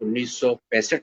1965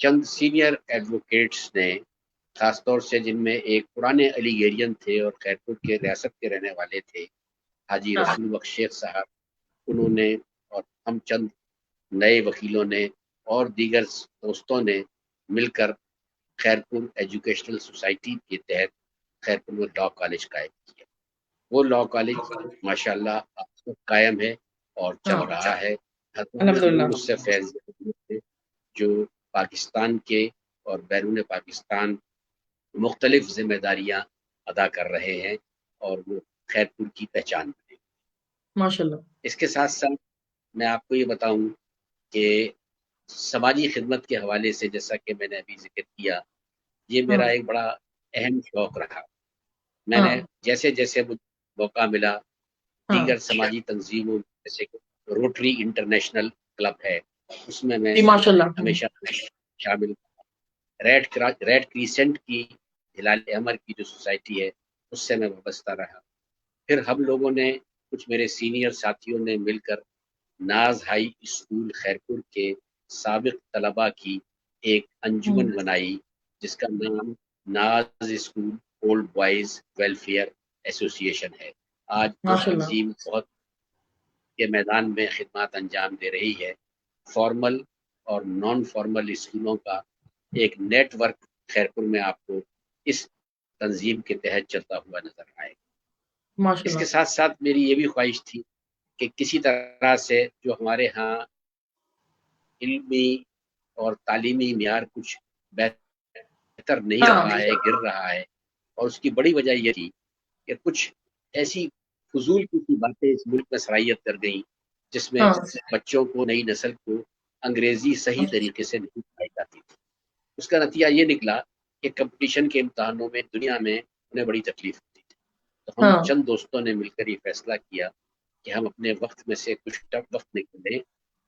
چند senior advocates نے، خاص طور سے جن میں ایک پرانے علی گیرین تھے اور خیرپور کے ریاست کے رہنے والے تھے، حاجی رسول بخش شیخ صاحب، انہوں نے اور ہم چند نئے وکیلوں نے اور دیگر دوستوں نے مل کر خیرپور ایجوکیشنل سوسائٹی کے تحت خیرپور میں لاء کالج قائم کیا۔ وہ لاء کالج ماشاءاللہ اب تک قائم ہے اور چل رہا ہے۔ الحمدللہ۔ اس سے فیض جو پاکستان کے اور بیرون پاکستان مختلف ذمہ داریاں ادا کر رہے ہیں اور وہ خیرپور کی پہچان بنے۔ ماشاءاللہ۔ اس کے ساتھ ساتھ میں آپ کو یہ بتاؤں کہ سماجی خدمت کے حوالے سے، جیسا کہ میں نے ابھی ذکر کیا، یہ میرا ایک بڑا اہم شوق رہا۔ میں نے جیسے جیسے مجھے موقع ملا، دیگر سماجی تنظیموں جیسے روٹری انٹرنیشنل کلب ہے، اس میں ہمیشہ شامل۔ ریڈ کریسنٹ کی ہلال احمر کی جو سوسائٹی ہے اس سے میں وابستہ رہا۔ پھر ہم لوگوں نے، کچھ میرے سینئر ساتھیوں نے مل کر ناز ہائی اسکول خیرپور کے سابق طلباء کی ایک انجمن بنائی جس کا نام ناز اسکول اولڈ بوائز ویلفیئر ایسوسی ایشن ہے۔ آج یہ تنظیم بہت کے میدان میں خدمات انجام دے رہی ہے۔ فارمل اور نان فارمل اسکولوں کا ایک نیٹ ورک خیرپور میں آپ کو اس تنظیم کے تحت چلتا ہوا نظر آئے گا۔ اس کے ساتھ ساتھ میری یہ بھی خواہش تھی کہ کسی طرح سے جو ہمارے ہاں علمی اور تعلیمی معیار کچھ بہتر نہیں رہا ہے، گر رہا ہے، اور اس کی بڑی وجہ یہ تھی کہ کچھ ایسی فضول کی باتیں اس ملک میں سرائیت کر گئیں جس میں بچوں کو، نئی نسل کو انگریزی صحیح طریقے سے نہیں پڑھائی جاتی تھی۔ اس کا نتیجہ یہ نکلا کہ کمپٹیشن کے امتحانوں میں دنیا میں انہیں بڑی تکلیف ہوتی تھی۔ تو ہم چند دوستوں نے مل کر یہ فیصلہ کیا کہ ہم اپنے وقت میں سے کچھ وقت نکالیں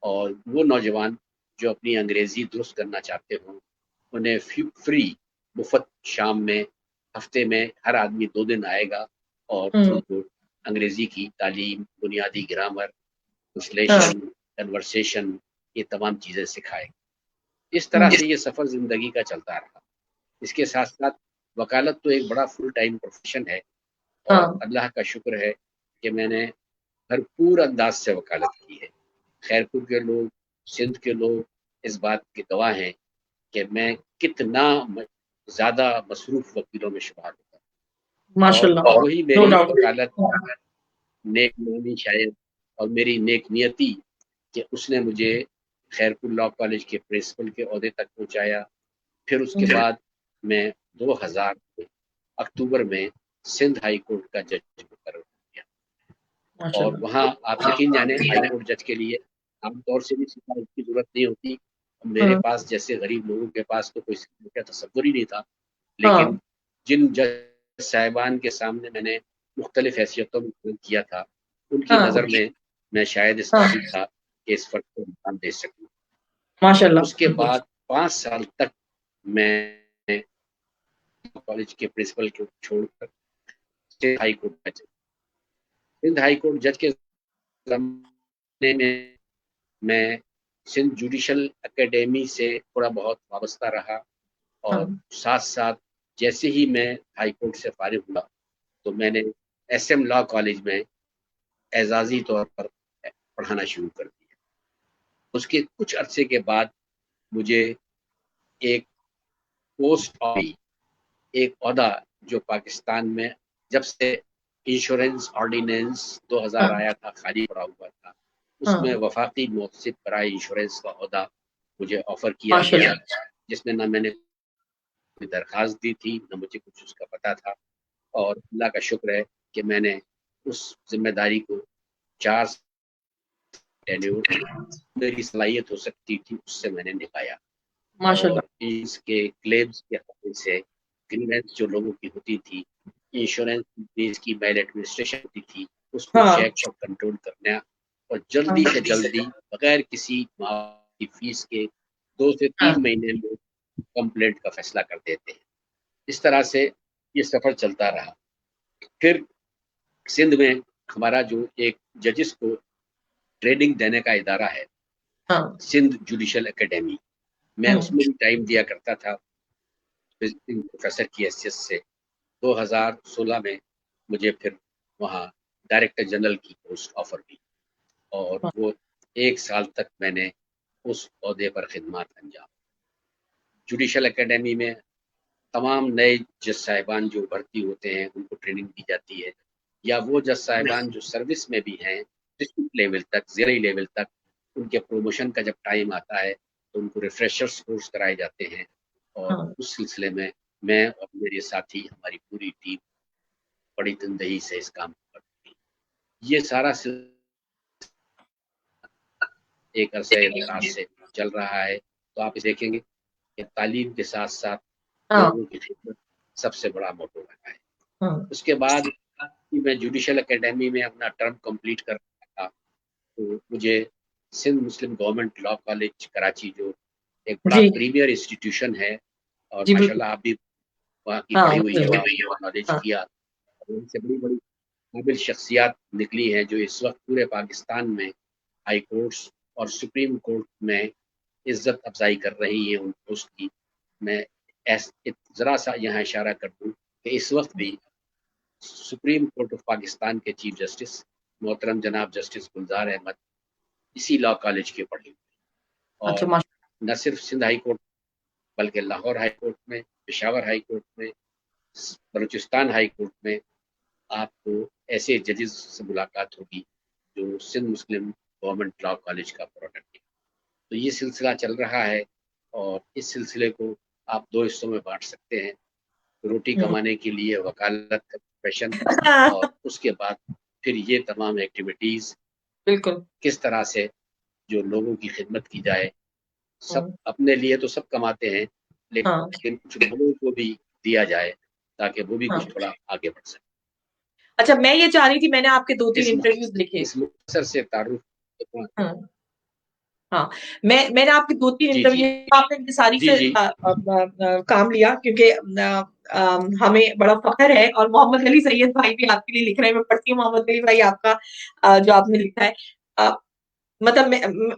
اور وہ نوجوان جو اپنی انگریزی درست کرنا چاہتے ہوں انہیں فری مفت شام میں، ہفتے میں ہر آدمی 2 دن آئے گا اور ان کو انگریزی کی تعلیم، بنیادی گرامر، ٹرانسلیشن، کنورسیشن، یہ تمام چیزیں سکھائے گا۔ اس طرح سے یہ سفر زندگی کا چلتا رہا۔ اس کے ساتھ ساتھ وکالت تو ایک بڑا فل ٹائم پروفیشن ہے، اور اللہ کا شکر ہے کہ میں نے بھرپور انداز سے وکالت کی ہے۔ خیرپور کے لوگ، سندھ کے لوگ اس بات کے گواہ ہیں کہ میں کتنا زیادہ مصروف وکیلوں میں شمار ہوتا ہوں۔ ماشاءاللہ۔ اور وہی میری وکالت نیک نامی شاید اور میری نیک نیتی کہ اس نے مجھے خیرپور لاء کالج کے پرنسپل کے عہدے تک پہنچایا۔ پھر اس کے بعد میں 2000 اکتوبر میں سندھ ہائی کورٹ کا جج مقرر کیا، اور وہاں آپ یقین جانیں ہائی کورٹ جج کے لیے عام طور سے بھی سفارش کی ضرورت نہیں ہوتی۔ میرے پاس جیسے غریب لوگوں کے پاس تو کوئی کا تصور ہی نہیں تھا، لیکن جن جج صاحبان کے سامنے میں نے مختلف حیثیتوں میں کام کیا تھا ان کی نظر میں شاید اس قابل تھا کہ اس فرق کو انجام دے سکوں۔ ماشاءاللہ۔ اس کے بعد 5 سال تک میں کالج کے پرنسپل کو چھوڑ کر سندھ ہائی کورٹ کا جج، سندھ ہائی کورٹ جج کے زمانے میں سندھ جوڈیشل اکیڈمی سے تھوڑا بہت وابستہ رہا، اور ساتھ ساتھ جیسے ہی میں ہائی کورٹ سے فارغ ہوا تو میں نے ایس ایم لاء کالج میں اعزازی طور پر پڑھانا شروع کر دیا۔ اس کے کچھ عرصے کے بعد مجھے ایک پوسٹ آئی، ایک عہدہ جو پاکستان میں جب سے انشورنس آرڈیننس 2000 آیا تھا خالی پڑا ہوا تھا، اس میں وفاقی محتسب برائے انشورنس کا عہدہ مجھے آفر کیا گیا، جس میں نہ میں نے کوئی درخواست دی تھی نہ مجھے کچھ اس کا پتہ تھا، اور اللہ کا شکر ہے کہ میں نے اس ذمہ داری کو 4 ٹینیور میری صلاحیت ہو سکتی تھی اس سے میں نے نبھایا۔ اور اس کے کلیمز کے حوالے سے گریونس جو لوگوں کی ہوتی تھی، انشورنس کی میل ایڈمنسٹریشن ہوتی تھی، اس کو چیک اور کنٹرول کرنا، اور جلدی سے جلدی بغیر کسی معافی فیس کے 2 سے 3 مہینے میں کمپلینٹ کا فیصلہ کر دیتے ہیں۔ اس طرح سے یہ سفر چلتا رہا۔ پھر سندھ میں ہمارا جو ایک ججز کو ٹریننگ دینے کا ادارہ ہے، سندھ جوڈیشل اکیڈمی، میں اس میں بھی ٹائم دیا کرتا تھا وزٹنگ پروفیسر کی حیثیت سے. 2016 میں مجھے پھر وہاں ڈائریکٹر جنرل کی پوسٹ آفر کی اور وہ 1 سال تک میں نے اس عہدے پر خدمات انجام. جوڈیشل اکیڈمی میں تمام نئے جج صاحبان جو بھرتی ہوتے ہیں ان کو ٹریننگ دی جاتی ہے, یا وہ جج صاحبان جو سروس میں بھی ہیں ڈسٹرکٹ لیول تک, ضلعی لیول تک, ان کے پروموشن کا جب ٹائم آتا ہے تو ان کو ریفریشرز کورس کرائے جاتے ہیں. اور اس سلسلے میں اور میرے ساتھی, ہماری پوری ٹیم بڑی تندہی سے اس کام کو کرتی ہے. یہ سارا ایک عرصے دراز سے چل رہا ہے. تو آپ دیکھیں گے کہ تعلیم کے ساتھ ساتھ لوگوں کی خدمت سب سے بڑا موٹو رہا ہے. اس کے بعد میں جوڈیشل اکیڈمی میں اپنا ٹرم کمپلیٹ کر رہا تھا تو مجھے Sindh Muslim government law college Karachi, جو ایک بڑا پریمیئر انسٹیٹیوشن ہے اور ماشاءاللہ آپ بھی وہاں کی پڑھی ہوئی ہے, نالج کیا, ان سے بڑی بڑی قابل شخصیات نکلی ہیں جو اس وقت پورے پاکستان میں ہائی کورٹس اور سپریم کورٹ میں عزت افزائی کر رہی ہیں ان پوسٹ کی. میں ذرا سا یہاں اشارہ کر دوں کہ اس وقت بھی سپریم کورٹ آف پاکستان کے چیف جسٹس محترم جناب جسٹس گلزار احمد اسی لاء کالج کے پڑھے ہوئے, اور نہ صرف سندھ ہائی کورٹ بلکہ لاہور ہائی کورٹ میں, پشاور ہائی کورٹ میں, بلوچستان ہائی کورٹ میں آپ کو ایسے ججز سے ملاقات ہوگی جو Sindh Muslim government law college کا پروڈکٹ ہے. تو یہ سلسلہ چل رہا ہے اور اس سلسلے کو آپ 2 حصوں میں بانٹ سکتے ہیں, روٹی کمانے کے لیے وکالت کا پروفیشن, اور اس کے بعد پھر یہ تمام ایکٹیویٹیز بالکل کس طرح سے جو لوگوں کی خدمت کی جائے. سب اپنے لیے تو سب کماتے ہیں لیکن کچھ لوگوں کو بھی دیا جائے تاکہ وہ بھی کچھ تھوڑا آگے بڑھ سکے. اچھا, میں یہ چاہ رہی تھی, میں نے آپ کے 2-3 انٹرویوز دیکھے, اس مختصر سے تعارف. ہاں, میں نے آپ کے 2-3 انٹرویو, آپ نے ساری سے کام لیا کیونکہ ہمیں بڑا فخر ہے, اور محمد علی سید بھائی بھی آپ کے لیے لکھ رہے ہیں. میں پڑھتی ہوں محمد علی بھائی آپ کا جو آپ نے لکھا ہے, مطلب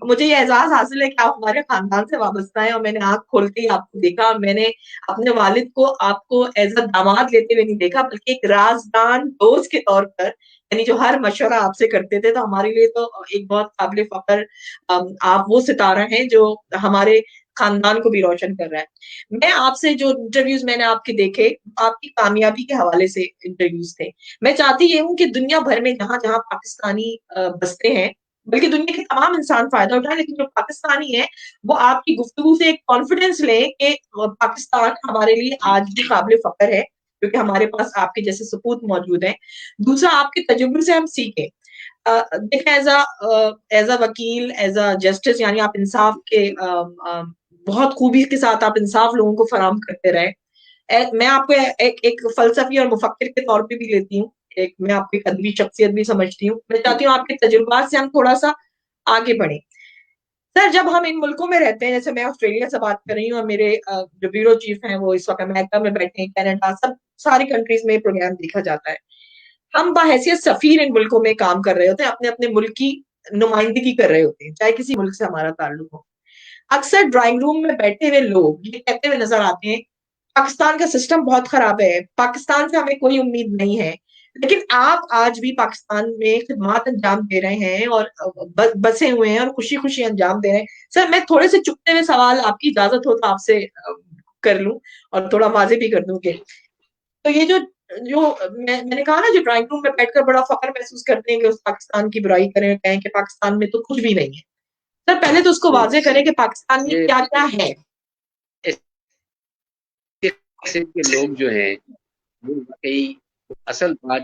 مجھے یہ اعزاز حاصل ہے کہ آپ ہمارے خاندان سے وابستہ ہیں, اور میں نے آنکھ کھول کے آپ کو دیکھا, اور میں نے اپنے والد کو آپ کو ایز اے داماد لیتے ہوئے نہیں دیکھا بلکہ ایک رازدان دوست کے طور پر, یعنی جو ہر مشورہ آپ سے کرتے تھے. تو ہمارے لیے تو ایک بہت قابل فخر آپ وہ ستارہ ہیں جو ہمارے خاندان کو بھی روشن کر رہا ہے. میں آپ سے جو انٹرویوز میں نے آپ کے دیکھے, آپ کی کامیابی کے حوالے سے انٹرویوز تھے. میں چاہتی یہ ہوں کہ دنیا بھر میں جہاں جہاں پاکستانی بستے ہیں, بلکہ دنیا کے تمام انسان فائدہ اٹھائیں, لیکن جو پاکستانی ہیں وہ آپ کی گفتگو سے ایک کانفیڈنس لیں کہ پاکستان ہمارے لیے آج بھی قابل فخر ہے کیونکہ ہمارے پاس آپ کے جیسے سپوت موجود ہیں. دوسرا, آپ کے تجربے سے ہم سیکھیں. دیکھیں, ایز اے وکیل, ایز اے جسٹس, یعنی آپ انصاف کے بہت خوبی کے ساتھ آپ انصاف لوگوں کو فراہم کرتے رہے. میں آپ کو ایک فلسفی اور مفکر کے طور پہ بھی لیتی ہوں, میں آپ کی ادبی شخصیت بھی سمجھتی ہوں. میں چاہتی ہوں آپ کے تجربات سے ہم تھوڑا سا آگے بڑھیں. سر, جب ہم ان ملکوں میں رہتے ہیں, جیسے میں آسٹریلیا سے بات کر رہی ہوں, اور میرے جو بیورو چیف ہیں وہ اس وقت امریکہ میں بیٹھے ہیں, کینیڈا, ساری کنٹریز میں پروگرام دیکھا جاتا ہے. ہم بحیثیت سفیر ان ملکوں میں کام کر رہے ہوتے ہیں, اپنے اپنے ملک کی نمائندگی کر رہے ہوتے ہیں, چاہے کسی ملک سے ہمارا تعلق ہو. اکثر ڈرائنگ روم میں بیٹھے ہوئے لوگ یہ کہتے ہوئے نظر آتے ہیں پاکستان کا سسٹم بہت خراب ہے, پاکستان سے ہمیں کوئی امید نہیں ہے. لیکن آپ آج بھی پاکستان میں خدمات انجام دے رہے ہیں اور بسے ہوئے ہیں اور خوشی خوشی انجام دے رہے ہیں. سر, میں تھوڑے سے چکتے ہوئے سوال, آپ کی اجازت ہو تو آپ سے کر لوں اور تھوڑا واضح بھی کر دوں کہ تو یہ جو میں نے کہا نا, جو ڈرائنگ روم میں بیٹھ کر بڑا فخر محسوس کرتے ہیں کہ اس پاکستان کی برائی کریں, کہیں کہ پاکستان میں تو کچھ بھی نہیں ہے. سر, پہلے تو اس کو واضح کریں کہ پاکستان میں کیا کیا ہے. کے لوگ جو ہیں وہ کئی اصل بات,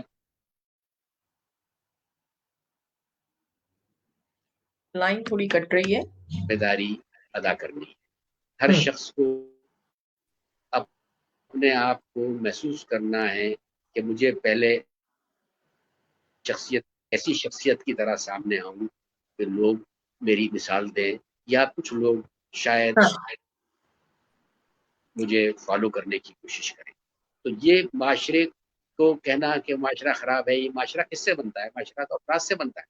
لائن تھوڑی کٹ رہی ہے, ذمہ داری ادا کرنی ہے. ہر شخص کو اپنے آپ کو محسوس کرنا ہے کہ مجھے پہلے ایسی شخصیت کی طرح سامنے آؤں کہ لوگ میری مثال دیں, یا کچھ لوگ شاید مجھے فالو کرنے کی کوشش کریں. تو یہ معاشرے کو کہنا کہ معاشرہ خراب ہے, یہ معاشرہ کس سے بنتا ہے؟ معاشرہ تو افراد سے بنتا ہے.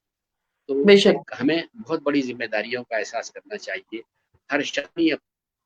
تو ہمیں بہت بڑی ذمہ داریوں کا احساس کرنا چاہیے. ہر شخص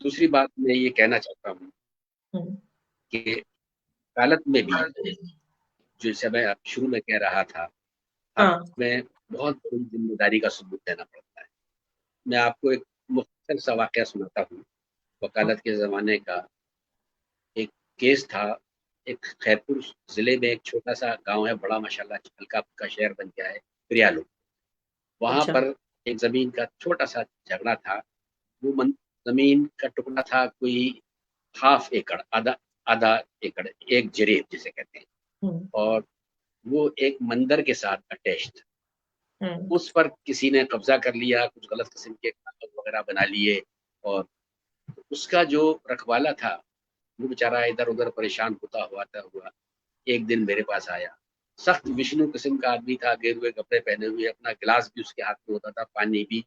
دوسری بات میں یہ کہنا چاہتا ہوں ہوں، کہ وکالت میں بھی جیسے میں شروع میں کہہ رہا تھا، ہاں ہمیں بہت بڑی ذمہ داری کا ثبوت دینا پڑتا ہے. میں آپ کو ایک مختصر سا واقعہ سناتا ہوں. وکالت کے زمانے کا ایک کیس تھا. ایک خیرپور ضلع میں ایک چھوٹا سا گاؤں ہے، بڑا ماشاءاللہ ہلکا پھلکا شہر بن گیا ہے، پریالو. وہاں اچھا پر ایک زمین کا چھوٹا سا جھگڑا تھا. وہ زمین کا ٹکڑا تھا کوئی 1/2 ایکڑ، آدھا ایکڑ، ایک جریب جسے کہتے ہیں. ہوں اور وہ ایک مندر کے ساتھ اٹیچ تھا. ہوں اس پر کسی نے قبضہ کر لیا، کچھ غلط قسم کے کاغذ وغیرہ بنا لیے. اور اس کا جو رکھوالا تھا وہ بیچارہ ادھر ادھر پریشان ہوا ایک دن میرے پاس آیا. سخت وشنو قسم کا آدمی تھا، گیروئے کپڑے پہنے ہوئے، اپنا گلاس بھی اس کے ہاتھ میں ہوتا تھا، پانی بھی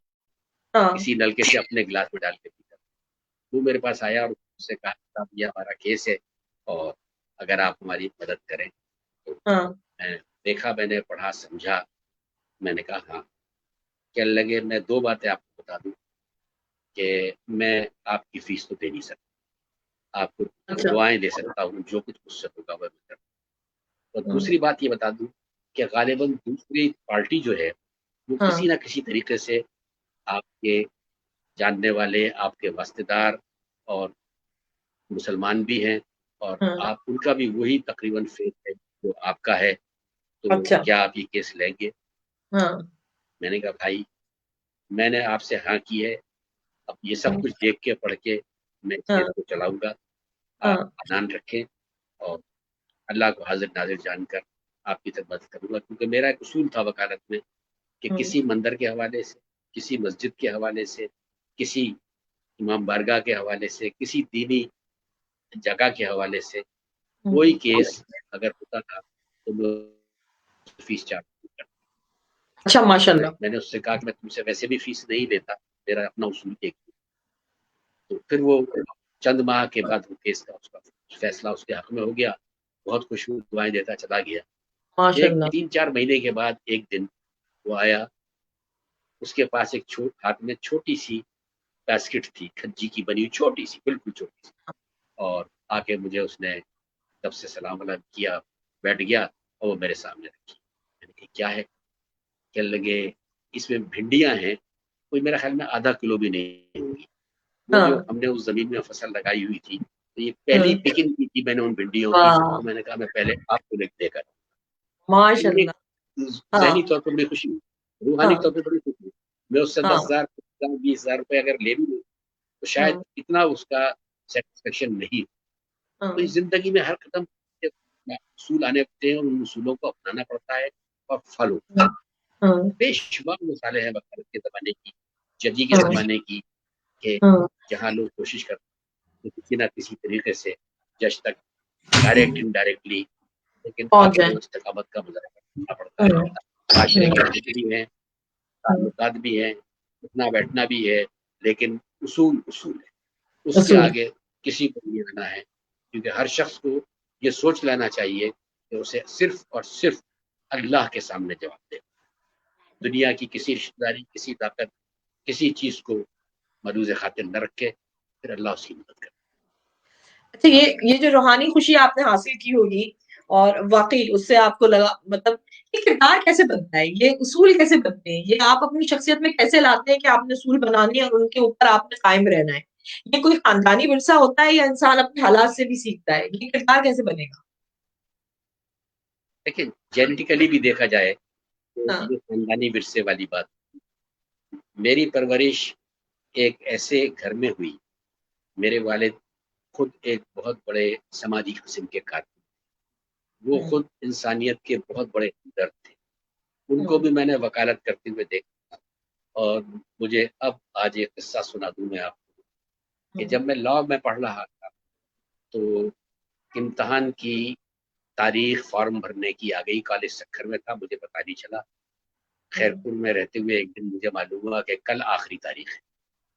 ہاں کسی نلکے سے اپنے گلاس میں ڈال کے پیتا. وہ میرے پاس آیا اور اس سے کہا صاحب یہ ہمارا کیس ہے اور اگر آپ ہماری مدد کریں تو. ہاں میں دیکھا، میں نے پڑھا، سمجھا. میں نے کہا ہاں. کہنے لگے میں 2 باتیں آپ کو بتا دوں کہ میں آپ کی فیس تو دے نہیں سکتا، آپ کو اچھا دعائیں دے سکتا ہوں، جو کچھ مجھ سے ہوگا وہ میں کروں. اور ہوں دوسری بات یہ بتا دوں کہ غالباً دوسری پارٹی جو ہے وہ ہاں کسی نہ کسی طریقے سے آپ کے جاننے والے، آپ کے واسطے دار اور مسلمان بھی ہیں، اور ہاں آپ ان کا بھی وہی تقریباً فیس ہے جو آپ کا ہے. تو اچھا کیا آپ یہ کیس لیں گے؟ ہاں میں نے کہا بھائی میں نے آپ سے ہاں کی ہے، اب یہ سب ہوں، کچھ دیکھ کے پڑھ کے میں اس ہاں کیس کو چلاؤں گا. ہاں آپ اطمینان رکھیں اور اللہ کو حاضر ناظر جان کر آپ کی خدمت کروں گا. کیونکہ میرا ایک اصول تھا وکالت میں کہ ہوں، کسی مندر کے حوالے سے، کسی مسجد کے حوالے سے، کسی امام بارگاہ کے حوالے سے، کسی دینی جگہ کے حوالے سے کوئی ہوں، کیس اگر ہوتا تھا تو میں فیس چارج نہیں کرتا. اچھا ماشاء اللہ میں نے اس سے کہا کہ میں تم سے ویسے بھی فیس نہیں لیتا، میرا اپنا اصول ایک ہے. تو پھر وہ چند ماہ کے بعد وہ کیس کا اس کا فیصلہ اس کے حق میں ہو گیا. بہت خوش ہوں، دعائیں دیتا چلا گیا. ماشاء ایک اللہ 3-4 مہینے کے بعد ایک دن وہ آیا. اس کے پاس ایک ہاتھ میں چھوٹی سی باسکٹ تھی، کھجی کی بنی ہوئی، چھوٹی سی، بالکل چھوٹی سی. اور آ کے مجھے اس نے تب سے سلام علیکم کیا، بیٹھ گیا اور وہ میرے سامنے رکھی. میں نے کہا کیا ہے؟ کہنے لگے اس میں بھنڈیاں ہیں، کوئی میرا خیال میں ½ کلو بھی نہیں ہوگی. وہ ہاں جو ہم نے اس زمین میں فصل لگائی ہوئی تھی، تو یہ ہوں پہلی پکنگ کی تھی میں نے ان بھنڈیوں کی. واہ تو میں نے کہا میں پہلے آپ کو دے کر ماشاء ایک اللہ ہاں ذہنی طور پر بڑی خوشی ہوئی، روحانی ہاں طور پہ بڑی خوشی ہوئی. میں اس سے ہاں 10,000 20,000 روپے اگر لے بھی لوں تو شاید ہاں اتنا اس کا سیٹسفیکشن نہیں. ہاں تو اس زندگی میں ہر قدم اصول آنے پڑتے ہیں اور ان اصولوں کو اپنانا پڑتا ہے اور فالو. ہاں بے شمار مثالیں ہیں وکالت کے زمانے کی، ججی کے ہاں زمانے کی، کہ ہاں جہاں لوگ کوشش کرتے ہیں کہ کسی نہ کسی طریقے سے جج تک ڈائریکٹ انڈائریکٹلی، لیکن پہنچ آپ جائیں کو استقامت کا مظاہرہ کرنا پڑتا ہے. ہوں معاشرے ہوں کے اصول بھی ہیں، ہوں تعلقات بھی ہیں، اٹھنا بیٹھنا بھی ہے، لیکن اصول اصول ہے. اس کے اصول آگے کسی کو نہیں آنا ہے. کیونکہ ہر شخص کو یہ سوچ لینا چاہیے کہ اسے صرف اور صرف اللہ کے سامنے جواب دے. دنیا کی کسی رشتہ داری، کسی طاقت، کسی چیز کو ملوز خاطر نہ رکھے، پھر اللہ اس کی مدد کرے. اچھا یہ جو روحانی خوشی آپ نے حاصل کی ہوگی اور واقعی اس سے آپ کو لگا مطلب یہ کردار کیسے بنتا ہے، یہ اصول کیسے بنتے ہیں، یہ آپ اپنی شخصیت میں کیسے لاتے ہیں کہ آپ نے اصول بنانے ہیں اور ان کے اوپر آپ نے قائم رہنا ہے؟ یہ کوئی خاندانی ورثہ ہوتا ہے یا انسان اپنے حالات سے بھی سیکھتا ہے؟ یہ کردار کیسے بنے گا؟ لیکن جینیٹیکلی بھی دیکھا جائے تو ہاں یہ خاندانی ورثے والی بات. میری پرورش ایک ایسے گھر میں ہوئی. میرے والد خود ایک بہت بڑے سماجی قسم کے کارکن، وہ ہوں خود انسانیت کے بہت بڑے ہمدرد تھے. ان کو ہوں بھی میں نے وکالت کرتے ہوئے دیکھا. اور مجھے اب آج ایک قصہ سنا دوں میں آپ کو کہ ہوں جب میں لاء میں پڑھ رہا تھا تو امتحان کی تاریخ فارم بھرنے کی آ گئی. کالج سکھر میں تھا، مجھے پتہ نہیں چلا. ہوں خیرپور میں رہتے ہوئے ایک دن مجھے معلوم ہوا کہ کل آخری تاریخ ہے.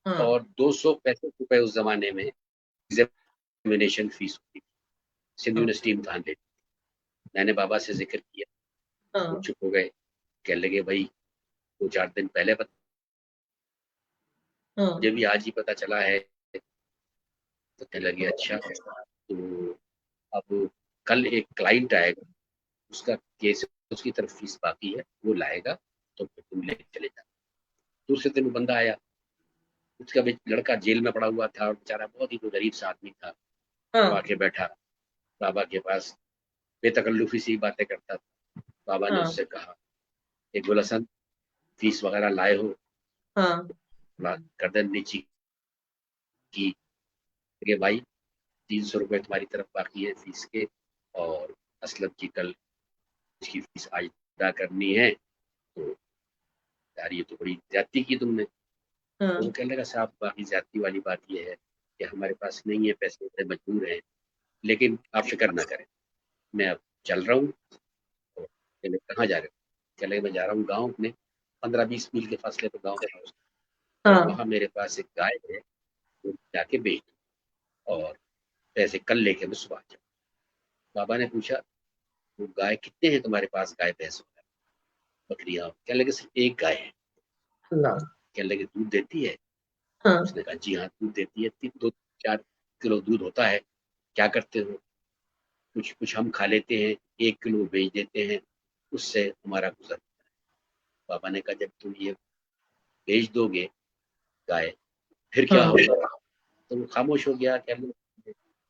ہاں اور 265 روپے اس زمانے میں ایگزامینیشن فیس ہوتی تھی. سندھ ہاں یونیورسٹی امتحان لیتی. میں نے بابا سے ذکر کیا، وہ ہاں چپ ہو گئے. کہنے لگے بھائی 2-4 دن پہلے ہاں مجھے بھی آج ہی پتا چلا ہے تو کہنے لگے اچھا، تو اب کل ایک کلائنٹ آئے گا، اس کا کیس، اس کی طرف فیس باقی ہے، وہ لائے گا تو پھر تم لے کے چلے جانا۔ دوسرے دن وہ بندہ آیا، اس کا لڑکا جیل میں پڑا ہوا تھا اور بیچارہ بہت ہی غریب سا آدمی تھا، ہاں وہ آ کے بیٹھا بابا کے پاس، بے تکلفی سی باتیں کرتا تھا۔ بابا نے ہاں اس سے کہا کہ گل حسن، فیس وغیرہ لائے ہو؟ ہاں تھوڑا گردن نیچی کی کہ بھائی 300 روپے تمہاری طرف باقی ہے فیس کے، اور اسلم کی کل اس کی فیس آج ادا کرنی ہے، تو یار یہ تو بڑی زیادتی کی تم نے۔ ہاں تو وہ کہنے لگا صاحب باقی زیادتی والی بات یہ ہے کہ ہمارے پاس نہیں ہے پیسے، بڑے مجبور ہیں، لیکن آپ فکر نہ کریں، میں اب چل رہا ہوں۔ تو کہنے کہاں جا رہے ہو؟ کہنے لگے میں جا رہا ہوں گاؤں اپنے، 15-20 میل کے فاصلے پہ گاؤں ہے، اور ہاں وہاں میرے پاس ایک گائے ہے، وہ جا کے بیچ دوں، اور پیسے کل لے کے میں صبح جاؤں۔ بابا نے پوچھا وہ گائے کتنے ہیں تمہارے پاس، گائے بھینس بکریاں؟ کہنے لگے صرف ایک گائے ہے۔ اللہ کہنے لگے دودھ دیتی ہے؟ ہاں اس نے کہا جی ہاں دودھ دیتی ہے، 2-4 کلو دودھ ہوتا ہے۔ کیا کرتے ہو؟ کچھ کچھ ہم کھا لیتے ہیں، 1 کلو بیچ دیتے ہیں، اس سے ہمارا گزر۔ بابا نے کہا جب تم یہ بیچ دو گے گائے پھر کیا ہاں ہوگا؟ تو وہ خاموش ہو گیا کہ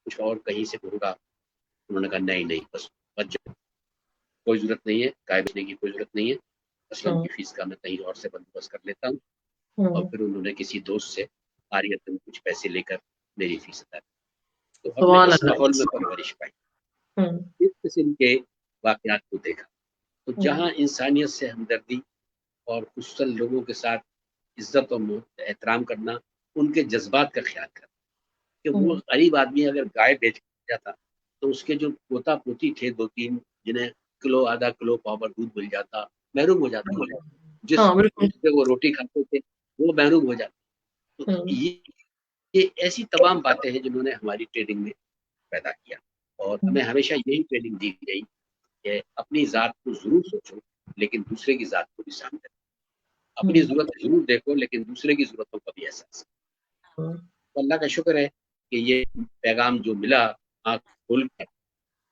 کچھ اور کہیں سے ہوگا۔ انہوں نے کہا نہیں نہیں بس مت جاؤ، کوئی ضرورت نہیں ہے، گائے بیچنے کی کوئی ضرورت نہیں ہے، اسلم ہاں کی فیس کا میں کہیں اور سے بندوبست کر لیتا ہوں۔ اور ہاں پھر انہوں نے کسی دوست سے عاریتاً کچھ پیسے لے کر میری فیس ادا کی۔ تو ہم نے سبحان اس اللہ۔ ماحول میں پرورش پائی، ہوں اس قسم کے واقعات کو دیکھا۔ تو ہوں جہاں انسانیت سے ہمدردی اور خصوصاً لوگوں کے ساتھ عزت اور احترام کرنا، ان کے جذبات کا خیال کرنا، کہ وہ ہوں غریب آدمی اگر گائے بیچ جاتا تو اس کے جو پوتا پوتی تھے 2-3 جنہیں کلو آدھا کلو پاور دودھ مل جاتا، محروم ہو جاتے ہیں۔ جس ہاں بالکل۔ سے وہ روٹی کھاتے تھے وہ محروم ہو جاتے۔ تو ہوں یہ ایسی تمام باتیں ہیں جنہوں نے ہماری ٹریننگ میں پیدا کیا، اور ہمیں ہمیشہ یہی ٹریننگ دی گئی کہ اپنی ذات کو ضرور سوچو لیکن دوسرے کی ذات کو بھی سامنے رکھو، اپنی ہوں ضرورت ضرور دیکھو لیکن دوسرے کی ضرورتوں کا بھی احساس کرو۔ ہوں تو اللہ کا شکر ہے کہ یہ پیغام جو ملا، آنکھ کھول کر،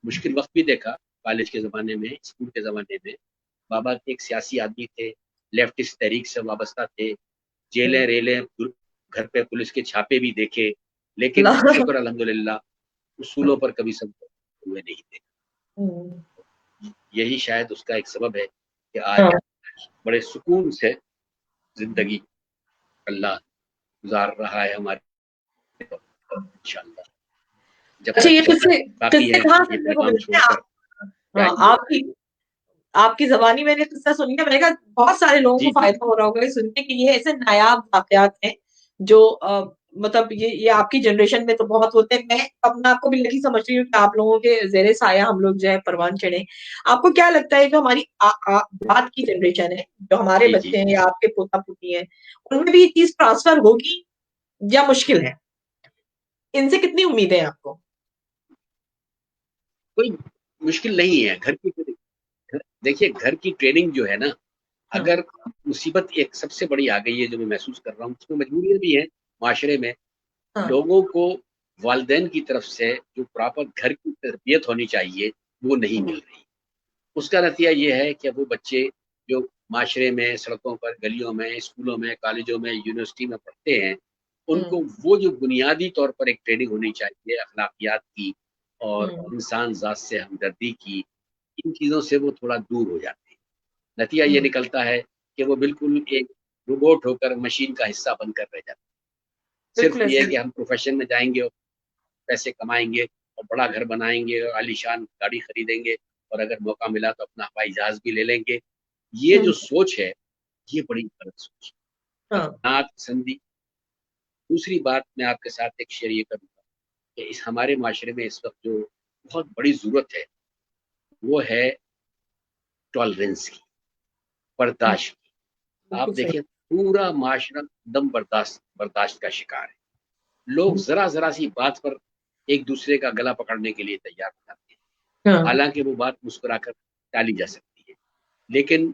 مشکل وقت بھی دیکھا کالج کے زمانے میں، اسکول کے زمانے میں۔ بابا ایک سیاسی آدمی تھے، لیفٹسٹ تحریک سے وابستہ تھے، جیلیں ریلیں، گھر پہ پولیس کے چھاپے بھی دیکھے، لیکن اللہ۔ شکر الحمدللہ اصولوں پر کبھی سب ہوئے نہیں تھے۔ یہی شاید اس کا ایک سبب ہے کہ آج ہاں بڑے سکون سے زندگی اللہ گزار رہا ہے ہمارے، انشاءاللہ جب اچھا، تک یہ قصے باقی قصے ہے کہاں یہ سننے کو پیغام ملتے چھوڑ ہیں کر آپ؟ ہاں جائیں گے۔ آپ کی زبانی میں نے قصہ سن کے میں نے کہا بہت سارے لوگوں جی کو جی فائدہ ہو رہا ہوگا یہ سن کے کہ یہ ایسے نایاب واقعات ہیں جو مطلب یہ آپ کی جنریشن میں تو بہت ہوتے ہیں۔ میں اپنا آپ کو بھی لکی سمجھ رہی ہوں کہ آپ لوگوں کے زیر سایہ ہم لوگ جو ہے پروان چڑھے۔ آپ کو کیا لگتا ہے جو ہماری بعد کی جنریشن ہے، جو ہمارے جی جی بچے ہیں یا آپ کے پوتا پوتی ہیں، ان میں بھی یہ چیز ٹرانسفر ہوگی یا مشکل ہے؟ ان سے کتنی امیدیں ہیں آپ کو؟ کوئی مشکل نہیں ہے۔ دیکھیے گھر کی ٹریننگ جو ہے نا، ہاں اگر مصیبت ایک سب سے بڑی آ گئی ہے جو میں محسوس کر رہا ہوں، اس میں مجبوریاں بھی ہیں معاشرے میں، ہاں لوگوں کو والدین کی طرف سے جو پراپر گھر کی تربیت ہونی چاہیے وہ نہیں مل رہی۔ اس کا نتیجہ یہ ہے کہ وہ بچے جو معاشرے میں، سڑکوں پر، گلیوں میں، اسکولوں میں، کالجوں میں، یونیورسٹی میں پڑھتے ہیں، ان ہوں کو وہ جو بنیادی طور پر ایک ٹریننگ ہونی چاہیے اخلاقیات کی اور ہوں انسان ذات سے ہمدردی کی، ان چیزوں سے وہ تھوڑا دور ہو جاتے ہیں۔ نتیجہ یہ ہوں نکلتا ہے کہ وہ بالکل ایک روبوٹ ہو کر مشین کا حصہ بن کر رہ جاتے ہیں۔ صرف بالکل یہ ہے ایسے کہ ہم پروفیشن میں جائیں گے اور پیسے کمائیں گے اور بڑا گھر بنائیں گے اور عالیشان گاڑی خریدیں گے، اور اگر موقع ملا تو اپنا ہوائی جہاز بھی لے لیں گے۔ یہ ہوں جو سوچ ہے یہ بڑی غلط سوچ ہے، ہاں افنات پسندی۔ دوسری بات میں آپ کے ساتھ ایک شیئر یہ کروں گا کہ اس ہمارے معاشرے میں اس وقت جو بہت بڑی ضرورت ہے وہ ہے ٹالرنس کی، ہوں، برداشت کی۔ آپ بالکل صحیح۔ دیکھیں پورا معاشرہ دم برداشت کا شکار ہے۔ لوگ ذرا ذرا سی بات پر ایک دوسرے کا گلا پکڑنے کے لیے تیار ہو جاتے ہیں، ہاں حالانکہ وہ بات مسکرا کر ٹالی جا سکتی ہے، لیکن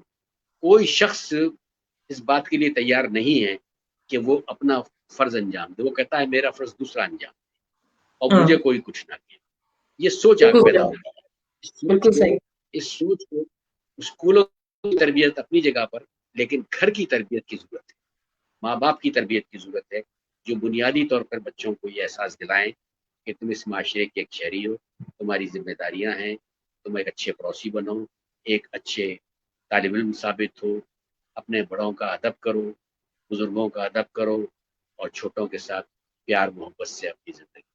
کوئی شخص اس بات کے لیے تیار نہیں ہے کہ وہ اپنا فرض انجام دے۔ وہ کہتا ہے میرا فرض دوسرا انجام۔ اور ہاں مجھے کوئی کچھ نہ کہے. یہ سوچ آج بالکل پیدا صحیح، ہوئی. اس سوچ بالکل کو صحیح. اس سوچ کو اسکولوں کی تربیت اپنی جگہ پر، لیکن گھر کی تربیت کی ضرورت ہے. ماں باپ کی تربیت کی ضرورت ہے، جو بنیادی طور پر بچوں کو یہ احساس دلائیں کہ تم اس معاشرے کے ایک شہری ہو، تمہاری ذمہ داریاں ہیں، تم ایک اچھے پڑوسی بنو، ایک اچھے طالب علم ثابت ہو، اپنے بڑوں کا ادب کرو، بزرگوں کا ادب کرو، اور چھوٹوں کے ساتھ پیار محبت سے اپنی زندگی.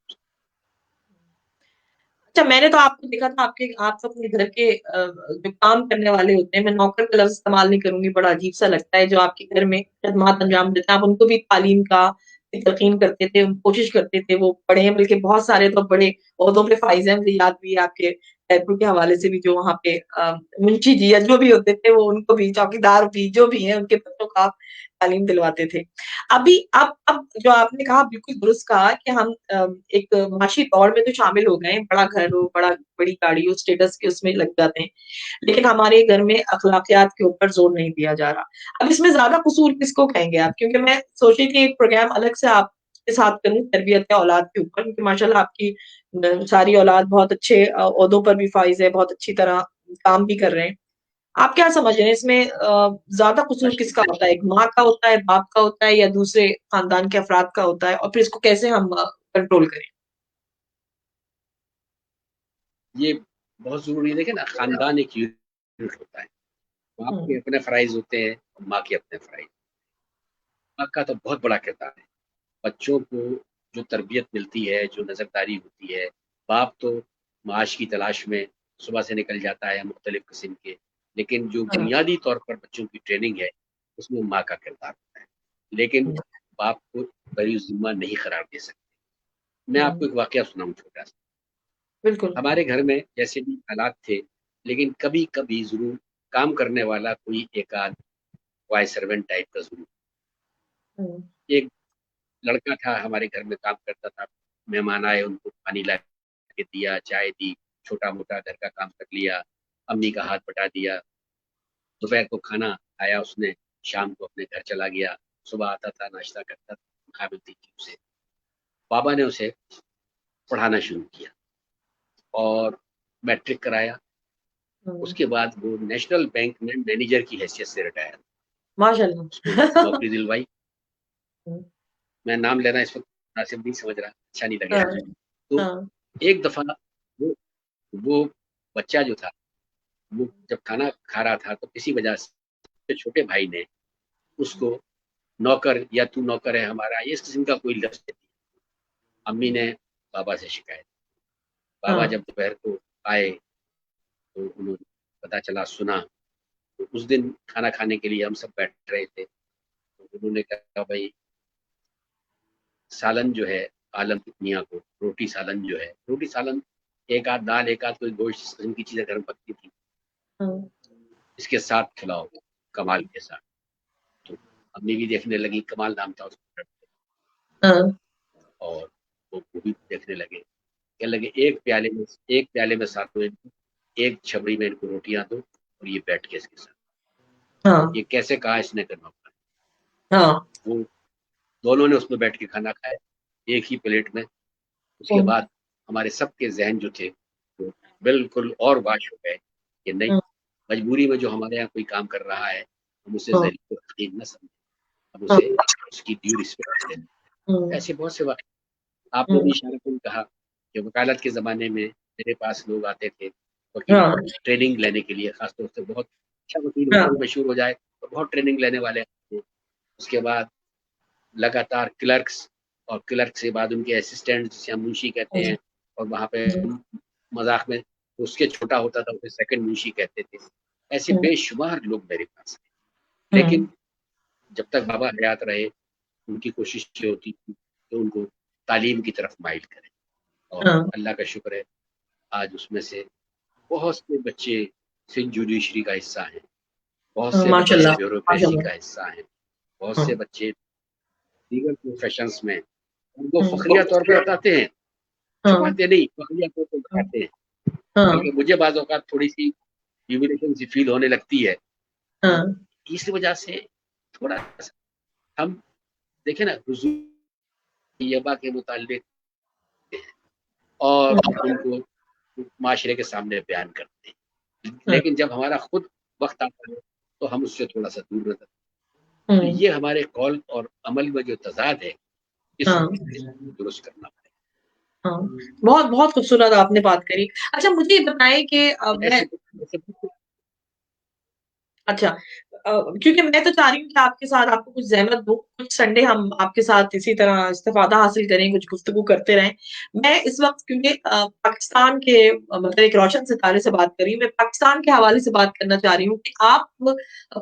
اچھا، میں نے تو آپ کو دیکھا تھا، آپ تو اپنے گھر کے جو کام کرنے والے ہوتے ہیں، میں نوکر کا لفظ استعمال نہیں کروں گی، بڑا عجیب سا لگتا ہے، جو آپ کے گھر میں خدمات انجام دیتے ہیں، آپ ان کو بھی تعلیم کا تلقین کرتے تھے، کوشش کرتے تھے وہ پڑھے ہیں، بلکہ بہت سارے تو بڑے عہدوں پہ فائز ہیں. مجھے یاد بھی ہے آپ کے پیپر کے حوالے سے بھی، جو وہاں پہ منشی جی یا جو بھی ہوتے تھے، وہ ان کو بھی، چوکیدار بھی جو بھی ہیں، ان کے بچوں کو آپ تعلیم دلواتے تھے. ابھی اب جو آپ نے کہا بالکل درست کہا کہ ہم ایک معاشی دور میں تو شامل ہو گئے ہیں، بڑا گھر ہو، بڑی گاڑی ہو، اسٹیٹس کے اس میں لگ جاتے ہیں، لیکن ہمارے گھر میں اخلاقیات کے اوپر زور نہیں دیا جا رہا. اب اس میں زیادہ قصور کس کو کہیں گے آپ؟ کیونکہ میں سوچی کہ ایک پروگرام الگ سے آپ کے ساتھ کروں تربیت اولاد کے اوپر، کیونکہ ماشاءاللہ آپ کی ساری اولاد بہت اچھے عہدوں پر بھی فائز ہے، بہت اچھی طرح کام بھی کر رہے ہیں. آپ کیا سمجھ رہے ہیں اس میں زیادہ قصور کس کا ہوتا ہے؟ ایک ماں کا ہوتا ہے، باپ کا ہوتا ہے، یا دوسرے خاندان کے افراد کا ہوتا ہے؟ اور پھر اس کو کیسے ہم کنٹرول کریں؟ یہ بہت ضروری ہے. دیکھیں نا، خاندان ایک یونٹ ہوتا ہے. باپ ہوں، کے اپنے فرائض ہوتے ہیں اور ماں کے اپنے فرائض. ماں کا تو بہت بڑا کردار ہے. بچوں کو جو تربیت ملتی ہے، جو نظرداری ہوتی ہے، باپ تو معاش کی تلاش میں صبح سے نکل جاتا ہے مختلف قسم کے، لیکن جو ہاں، بنیادی طور پر بچوں کی ٹریننگ ہے اس میں ماں کا کردار ہوتا ہے. لیکن باپ کو بری ذمہ نہیں قرار دے سکتے. میں آپ ہوں، کو ایک واقعہ سناؤں چھوٹا سا. بالکل. ہمارے گھر میں جیسے بھی حالات تھے، لیکن کبھی کبھی ضرور کام کرنے والا کوئی ایک آدھ وائس سرونٹ ٹائپ کا ضرور. ہوں، ایک لڑکا تھا ہمارے گھر میں کام کرتا تھا. مہمان آئے، ان کو پانی لا کے دیا، چائے دی، چھوٹا موٹا گھر کا کام کر لیا، امی کا ہاتھ بٹا دیا. دوپہر کو کھانا کھایا اس نے، شام کو اپنے گھر چلا گیا. صبح آتا تھا، ناشتہ کرتا تھا، کھا ملتی تھی اسے. بابا نے اسے پڑھانا شروع کیا اور میٹرک کرایا. اس ہوں، کے بعد وہ نیشنل بینک میں مینیجر کی حیثیت سے ریٹائر. ماشاء اس کو اللہ. نوکری دلوائی. میں نام لینا اس وقت مناسب نہیں سمجھ رہا، اچھا نہیں لگے ہاں، گا. تو ہاں، ایک دفعہ وہ بچہ جو تھا، وہ جب کھانا کھا رہا تھا تو کسی وجہ سے چھوٹے بھائی نے اس کو نوکر، یا تو نوکر ہے ہمارا، اس قسم کا کوئی لفظ دیا. امی نے بابا سے شکایت. بابا ہاں، جب دوپہر کو آئے تو انہوں نے پتا چلا، سنا. تو اس دن کھانا کھانے کے لیے ہم سب بیٹھ رہے تھے. تو انہوں نے کہا بھائی، سالن جو ہے عالم کی دنیا کو، روٹی سالن جو ہے، روٹی سالن ایک آدھ دال، ایک آدھ کوئی گوشت، اس قسم کی چیزیں گھر میں پکتی تھی، ہاں، اس کے ساتھ کھلاؤ، کمال کے ساتھ. تو امی بھی دیکھنے لگی، کمال نام تھا اس کا، ہاں، اور وہ بھی دیکھنے لگے. کہنے لگے ایک پیالے میں ساتھ میں ایک چھبڑی میں ان کو روٹیاں دو، اور یہ بیٹھ کے اس کے ساتھ. ہاں، یہ کیسے کہا اس نے کرنا پڑا. ہاں، وہ دونوں نے اس میں بیٹھ کے کھانا کھایا، ایک ہی پلیٹ میں. اس کے ہوں، بعد ہمارے سب کے ذہن جو تھے وہ بالکل اور واش ہو گئے کہ نہیں، ہوں، مجبوری میں جو ہمارے یہاں کوئی کام کر رہا ہے، ہم اسے ہوں، ذلیل و حقیر نہ سمجھیں، ہم ہوں، اسے اس کی ڈیو رسپیکٹ دیں. ہوں، ایسے بہت سے واقع. آپ نے بھی ہوں، اشارہ کن کہا کہ وکالت کے زمانے میں میرے پاس لوگ آتے تھے وکیل ہاں، ٹریننگ لینے کے لیے، خاص طور سے بہت اچھا وکیل ہو ہاں، کر مشہور ہو جائے تو بہت ٹریننگ لینے والے تھے. اس کے بعد لگاتار کلرکس، اور کلرک سے بعد ان کے اسسٹنٹ جسے ہم منشی کہتے ہیں، اور وہاں پہ مذاق میں اس کے چھوٹا ہوتا تھا اسے سیکنڈ منشی کہتے تھے. ایسے بے شمار لوگ میرے پاس ہیں. لیکن جب تک بابا حیات رہے، ان کی کوشش یہ ہوتی تھی کہ ان کو تعلیم کی طرف مائل کریں. اور ہاں، اللہ کا شکر ہے، آج اس میں سے بہت سے بچے سندھ جوڈیشری کا حصہ ہیں، بہت سے ماشاء بچے اللہ، ماشاء بیوروکریسی اللہ. کا حصہ ہیں، بہت ہاں، سے بچے دیگر پروفیشنز میں ان کو ہوں، فخریہ طور پہ بتاتے ہیں، ہاں، چھپاتے نہیں، فخریہ طور پہ ہاں، بتاتے ہیں. ہاں، بلکہ مجھے بعض اوقات تھوڑی سی ہیوملیشن سی فیل ہونے لگتی ہے. ہاں، اس وجہ سے تھوڑا سا ہم دیکھیں نا، حضور طیبہ کے متعلق اور ان کو معاشرے کے سامنے بیان کرتے ہیں، لیکن جب ہمارا خود وقت آتا ہے تو ہم اس سے تھوڑا سا دور رہتے ہیں۔ تو یہ ہمارے قول اور عمل میں جو تضاد ہے اس ہاں کو درست کرنا پڑے ہاں، بہت بہت خوبصورت آپ نے بات کری۔ اچھا مجھے یہ بتائیں کہ میں اچھا کیونکہ میں تو چاہ رہی ہوں کہ آپ کے ساتھ آپ کو کچھ زحمت دو، کچھ سنڈے ہم آپ کے ساتھ اسی طرح استفادہ حاصل کریں، کچھ گفتگو کرتے رہیں۔ میں اس وقت کیونکہ پاکستان کے مطلب ایک روشن ستارے سے بات کر رہی ہوں، میں پاکستان کے حوالے سے بات کرنا چاہ رہی ہوں کہ آپ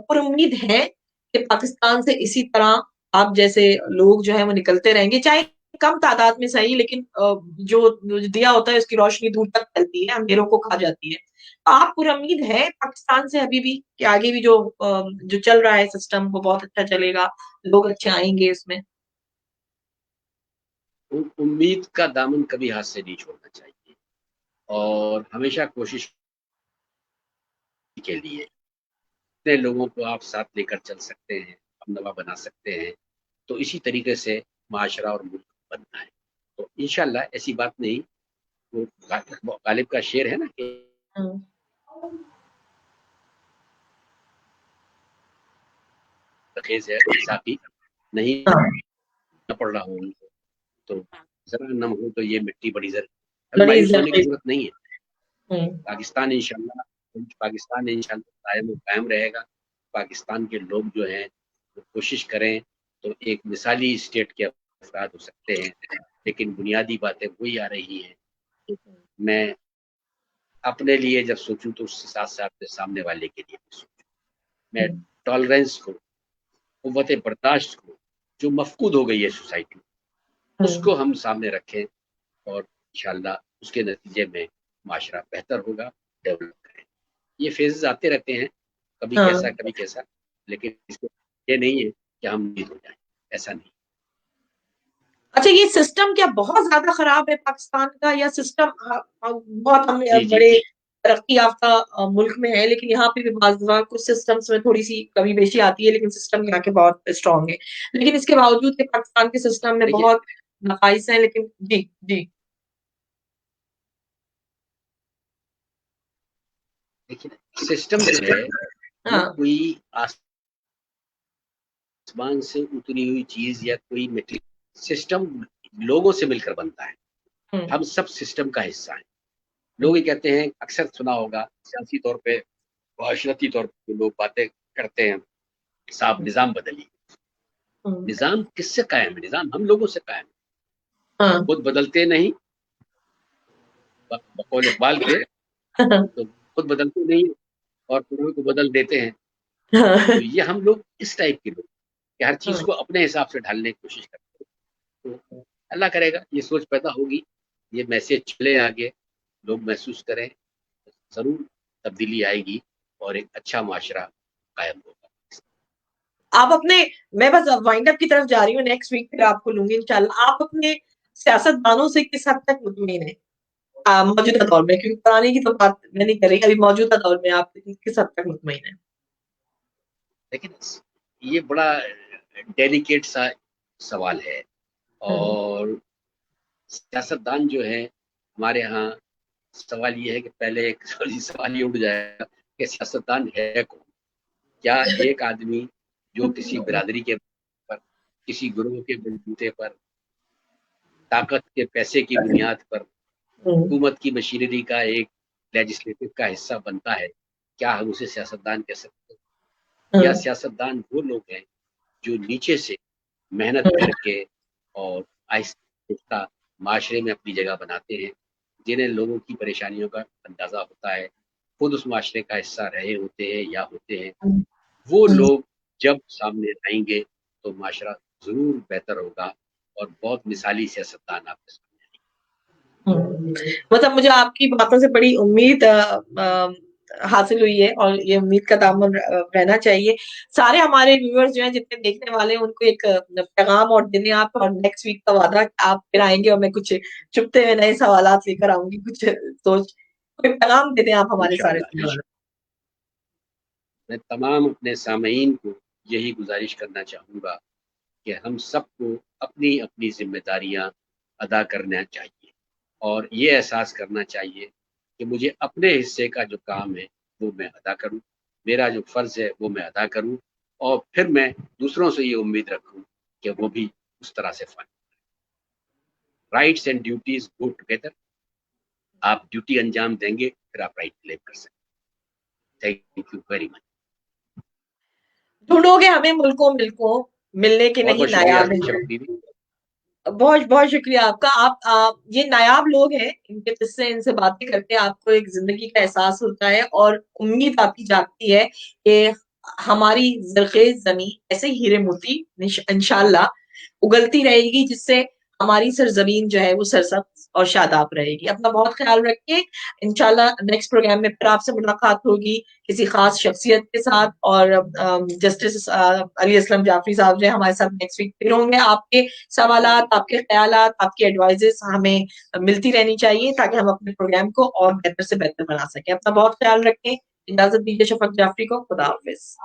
پر امید ہے کہ پاکستان سے اسی طرح آپ جیسے لوگ جو ہے وہ نکلتے رہیں گے، چاہے کم تعداد میں صحیح، لیکن جو دیا ہوتا ہے اس کی روشنی دور تک پھیلتی ہے، اندھیروں کو کھا جاتی ہے۔ آپ پر امید ہے پاکستان سے ابھی بھی کہ آگے بھی جو چل رہا ہے سسٹم وہ بہت اچھا چلے گا، لوگ اچھے آئیں گے اس میں؟ امید کا دامن کبھی ہاتھ سے نہیں چھوڑنا چاہیے، اور ہمیشہ کوشش کے لیے اتنے لوگوں کو آپ ساتھ لے کر چل سکتے ہیں، ہم نوا بنا سکتے ہیں، تو اسی طریقے سے معاشرہ اور ملک بننا ہے۔ تو انشاءاللہ ایسی بات نہیں، وہ غالب کا شعر ہے نا کہ خیز ہے ساقی نہیں پڑ رہا ہوں تو ذرا نم ہو تو یہ مٹی بڑی ذرا، ابھی بڑی مایوس ہونے کی عزت ضرورت نہیں ہے۔ پاکستان انشاءاللہ قائم و قائم رہے گا۔ پاکستان کے لوگ جو ہیں وہ کوشش کریں تو ایک مثالی اسٹیٹ کے افراد ہو سکتے ہیں، لیکن بنیادی باتیں وہی آ رہی ہیں۔ میں اپنے لیے جب سوچوں تو اس کے ساتھ ساتھ سامنے والے کے لیے بھی سوچوں، میں ٹالرنس کو، قوت برداشت کو جو مفقود ہو گئی ہے سوسائٹی، اس کو ہم سامنے رکھیں اور انشاءاللہ اس کے نتیجے میں معاشرہ بہتر ہوگا، ڈیولپ کریں۔ یہ فیزز آتے رہتے ہیں، کبھی کیسا، لیکن اس کو یہ نہیں ہے کہ ہم امید ہو جائیں، ایسا نہیں۔ اچھا یہ سسٹم کیا بہت زیادہ خراب ہے پاکستان کا، یا سسٹم بہت ہم جی بڑے ترقی یافتہ ملک میں ہے لیکن یہاں پہ بھی بعض دفعہ کچھ سسٹمز میں تھوڑی سی کمی بیشی آتی ہے، لیکن سسٹم یہاں کے بہت اسٹرانگ ہے، لیکن اس کے باوجود کہ پاکستان کے سسٹم میں دیکھیے بہت نقائص ہیں، لیکن جی جی سسٹم جو ہے وہ ہاں کوئی آسمان سے اتری ہوئی چیز یا کوئی میٹیریل، سسٹم لوگوں سے مل کر بنتا ہے، ہم سب سسٹم کا حصہ ہیں۔ لوگ یہ کہتے ہیں، اکثر سنا ہوگا سیاسی طور پہ، معاشرتی طور پہ لوگ باتیں کرتے ہیں، صاحب نظام بدلیے۔ نظام کس سے قائم ہے؟ نظام ہم لوگوں سے قائم ہے، خود بدلتے نہیں، بقول اقبال کے تو خود بدلتے نہیں اور پورے کو بدل دیتے ہیں۔ تو یہ ہم لوگ اس ٹائپ کے لوگ کہ ہر چیز کو اپنے حساب سے ڈھالنے کی کوشش کرتے ہیں۔ تو اللہ کرے گا یہ سوچ پیدا ہوگی، یہ میسج چلے آگے، لوگ محسوس کریں، ضرور تبدیلی آئے گی اور ایک اچھا معاشرہ قائم ہوگا۔ آپ اپنے، میں بس وائنڈ اپ کی طرف جا رہی ہوں، نیکسٹ ویک پھر آپ کو لوں گی انشاءاللہ، آپ اپنے سیاست دانوں سے کس حد تک مطمئن ہیں موجودہ دور میں؟ کیونکہ پرانے کی تو بات میں نہیں کر رہی، ابھی موجودہ دور میں آپ کس حد تک مطمئن ہیں؟ لیکن یہ بڑا ڈیلیکیٹ سا سوال ہے، اور سیاست دان جو ہے ہمارے ہاں، سوال یہ ہے کہ پہلے ایک سوال یہ اٹھ جائے گا کہ سیاست دان ہے کون؟ کیا ایک آدمی جو کسی برادری کے پر، کسی گروہ کے بلبوتے پر، طاقت کے پیسے کی بنیاد پر حکومت کی مشینری کا ایک لیجسلیٹو کا حصہ بنتا ہے، کیا ہم اسے سیاستدان کہہ سکتے ہیں؟ یا سیاستدان وہ لوگ ہیں جو نیچے سے محنت کر کے اور آہستہ معاشرے میں اپنی جگہ بناتے ہیں، جنہیں لوگوں کی پریشانیوں کا اندازہ ہوتا ہے، خود اس معاشرے کا حصہ رہے ہوتے ہیں یا ہوتے ہیں، وہ لوگ جب سامنے آئیں گے تو معاشرہ ضرور بہتر ہوگا اور بہت مثالی سیاستدان آپ کے سامنے آئیں گے۔ مطلب مجھے آپ کی باتوں سے بڑی امید حاصل ہوئی ہے، اور یہ امید کا دامن رہنا چاہیے۔ سارے ہمارے ویورز جو ہیں، جتنے دیکھنے والے ہیں، ان کو ایک پیغام اور دینے آپ، اور نیکسٹ ویک کا وعدہ کہ آپ پھر آئیں گے اور میں کچھ چھپتے ہوئے نئے سوالات لے کر آؤں گی، کچھ سوچ، کوئی پیغام دے دیں آپ ہمارے سارے انشاءاللہ میں تمام اپنے سامعین کو یہی گزارش کرنا چاہوں گا کہ ہم سب کو اپنی اپنی ذمہ داریاں ادا کرنا چاہیے، اور یہ احساس کرنا چاہیے کہ مجھے اپنے حصے کا جو کام ہے وہ میں ادا کروں، میرا جو فرض ہے وہ میں ادا کروں، اور پھر میں دوسروں سے یہ امید رکھوں کہ وہ بھی اس طرح سے فالو کریں۔ Rights and duties go together. آپ ڈیوٹی انجام دیں گے پھر آپ رائٹ کلیم کر سکتے ہیں۔ Thank you very much. ڈھونڈو گے ہمیں ملکوں ملنے کے بہت نہیں بہت شکریہ نایاب ہیں۔ شفق دیدی۔ بہت بہت شکریہ آپ کا۔ آپ یہ نایاب لوگ ہیں، ان کے قصے، ان سے باتیں کر کے آپ کو ایک زندگی کا احساس ہوتا ہے اور امید آپ کی جاگتی ہے کہ ہماری زرخیز زمین ایسے ہی ہیرے موتی انشاءاللہ اگلتی رہے گی، جس سے ہماری سرزمین جو ہے وہ سرسبز اور شاداب رہے گی۔ اپنا بہت خیال رکھیں۔ انشاءاللہ نیکسٹ پروگرام میں پھر آپ سے ملاقات ہوگی کسی خاص شخصیت کے ساتھ، اور جسٹس علی اسلم جعفری صاحب جو ہے ہمارے ساتھ نیکسٹ ویک پھر ہوں گے۔ آپ کے سوالات، آپ کے خیالات، آپ کی ایڈوائزز ہمیں ملتی رہنی چاہیے تاکہ ہم اپنے پروگرام کو اور بہتر سے بہتر بنا سکیں۔ اپنا بہت خیال رکھیں۔ اجازت دیجیے شفق جعفری کو۔ خدا حافظ۔